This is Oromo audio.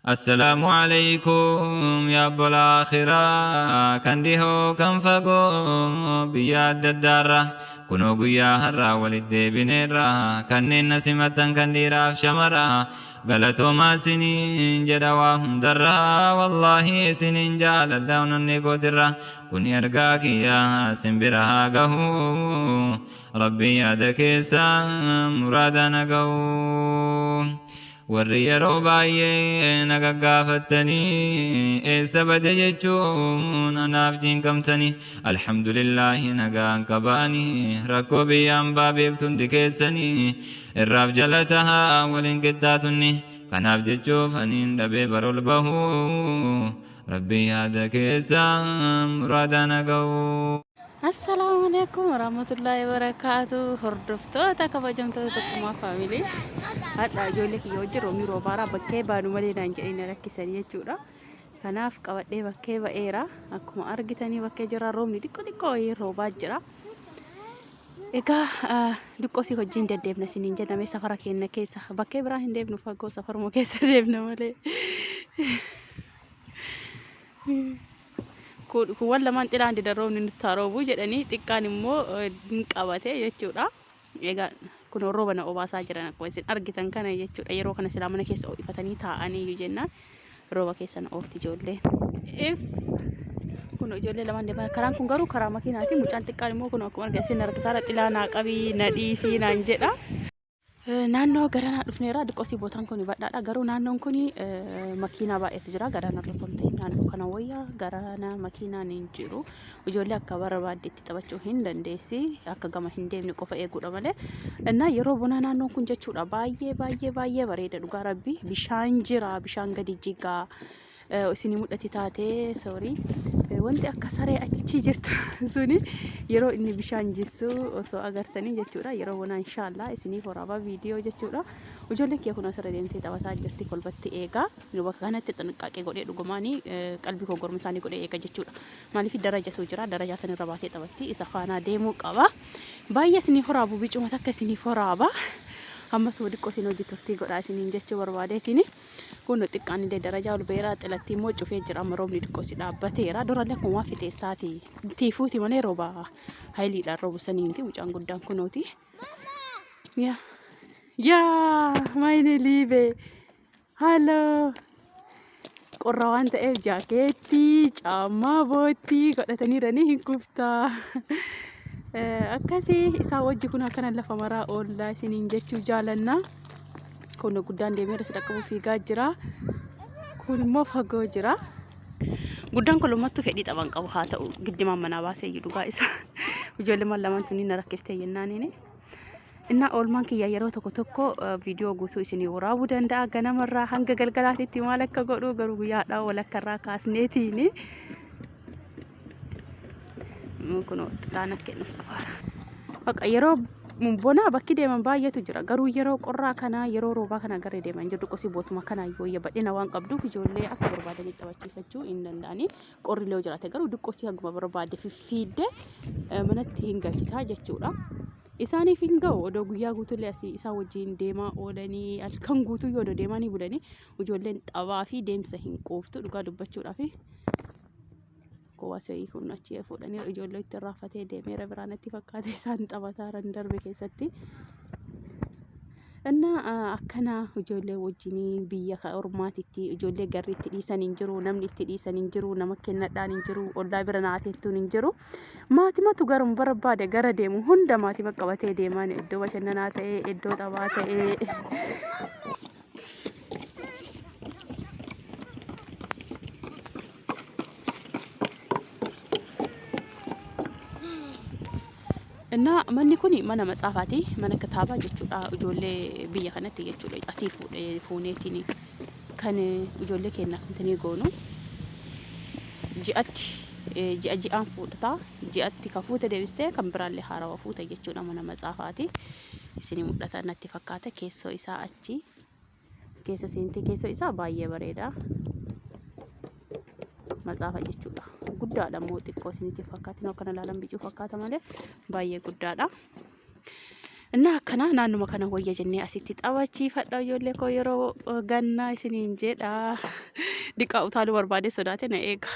السلام عليكم يا أبو الآخرة كنديه كم فقو بياد الدارة كنو قيا هرا ولد بنيرا كنين نسمة كنديرا في شمرا قالتو ما سنين جدواهم درا والله سنين جال الدون النيقو درا كن يرقاك يا سنبرها قهو ربي يادك سام مرادنا قهو warri yeroo baay'ee na gaggaafattanii eessa bade jechuun anaaf jinqamtanii alhamdulillaahi nagaan qabaanii rakkoo biyyaan baa beektundi keessanii irraaf jalatahaa waliin qixxaatunni kanaaf jechuuf aniin dhabee barol bahuu rabbii yaada keessaa muraada naga'uu. السلام عليكم ورحمة الله وبركاته. هردفتو تكبجمتو تكما فاميلي هذا جولك يوجر رومي روبارا بكي بانو مالي نانجرين ركي سريع جورا كناف قوات دي بكي بأيرا أكما أرغتاني بكي جرا رومي ديكو ديكو روبا جرا إيكا ديكو سي هجين ديبنا سنين جدا مي سفرا كينا كيسا بكي براهن ديبنو فاقو سفر مو كيسا ديبنا مالي kuwan lamaan xilaan didarroomni nutti haroobuu jedhanii xiqqaan immoo dinqabate jechuudha. Egaa kun rooba na obaasaa jiran akkuma isin argitan kana jechuudha. Yeroo kana silaa mana keessa ifatanii taa'anii iyyuu jennaan rooba keessa na oofti ijoolleen. Kun ijoollee lamaan deeman karaan kun garuu karaa makiinaati. Mucaan xiqqaan immoo kun akkuma argisiisan harkisaadha xilaa naa qabii na dhiisii naan jedha. Naannoo garanaa dhufneera diqqoosii bootaan kun badhaadha garuu naannoon kun makiinaa baay'eetu jira garanaa irra son ta'e naannoo kana wayyaa garanaa makiinaan hin jiru ijoollee akka barbaaddeetti taphachuu hin dandeessi akka gama hin deemne qofa eeguudha malee እና yeroo bonaa naannoon kun jechuudha baay'ee bareeda dhugaa rabbi bishaan jira bishaan gadi jigaa isinii mudhati taatee sorry wanti akka saree achi jirtu suni yeroo inni bishaan jissu osoo agartanii jechuudha yeroo bonaa inshallah isinii horaaba viidiyoo jechuudha ijoolleen kee kun asirra deemtee taphataa jirti kolbatti eegaa bakka kanatti xinqaaqee godhee dhugumaanii qalbii koo gorma isaanii godhee eega jechuudha maaliif darajatu jira darajaa sanirra baatee taphatti isa faana deemuu qaba baay'ee isinii horaabu bicuma takka isinii horaaba amma soo diqqootiin hojii turtii godhaa isiniin jechuu barbaadeetini kun xiqqaan illee darajaa ol beeraa xilatti immoo cufee jira amma roobni diqqoosi dhaabbateera durallee kun waan fiteessaati tiifuuti malee rooba hayiliidhaan roobu saniinti mucaan guddaan kunooti yaa maayini liibe haaloo qorra waan ta'eef jaakeettii caammaa boottii godhataniiranii hin kuftaa akkasii isaa wajji kun akkana lafa maraa oollaa isiniin jechuu jaalanna kun guddaan deemeera si dhaqqabu fiigaa jira kun immoo fagoo jira guddaan kolummattuu fedhii qaban qabu haa ta'u giddimaan manaa baasee dhugaa isa ijoollee lamaan tuni na rakkiftee jennaaniini inna oolmaan kiyya yeroo tokko viidiyoo guutuu isinii waraabuu danda'a ganamarraa hanga galgalaatitti maal akka godhu garuu guyyaadhaa walakkarraa kaasneetiini kuno xaana kennuuf dhafaara. Akka yeroo bonaa bakki deeman baay'eetu jira garuu yeroo qorraa kana yeroo roobaa kana garee deeman jiru qosi bootuma kana yoo badhina waan qabduuf ijoollee akka barbaadanii taphachiifachuu hin danda'ani qorri illee jiraate garuu diqqoosii haguma barbaade fiffiidde manatti hin galchitaa jechuudha. Isaaniif hin ga'u odoo guyyaa guutuullee asii isaa wajjin deemaa oolanii halkan guutuu yoo odoo deemanii bulanii ijoolleen taphaa fi deemsa hin quuftu dhugaa dubbachuudhaaf kowaasii kun achi fuudhanii ijoollee itti raafatee deemeera biraanatti fakkaate isaan taphataaran darbe keessatti እና akkana ijoollee wajjinii biyya ormaatitti ijoollee garri itti dhiisan hin jiru namni itti dhiisan hin jiru nama kennadhaan hin jiru ollaa bira naateettuun hin jiru maatimatu garum barbaade gara deemu hunda maatima qabatee deeman iddoo bashannanaa ta'ee iddoo taphaa ta'ee እና manni kun mana matsaafaati mana kitaabaa jechuudha ijoollee biyya kanatti jechuudha asii fuuneetiin kan ijoollee keenya kantanii goonu ji'aan fuudhata ji'atti ka fuute deebistee kan biraallee haarawa fuuta jechuudha mana matsaafaati isinii mul'ata natti fakkaata keessoo isaa achi keessa seentee keessoo isaa baay'ee bareeda matsaafa jechuudha guddaadha moo xiqqoo isinitti fakkaatino kana laalan bicuu fakkaata malee baay'ee guddaadha Innaa akkana naannuma kana wayya jennee asitti taphachiifadha ijoollee koo yeroo gannaa isiniin jedha. Diqaa utaaluu barbaade sodaate na eega.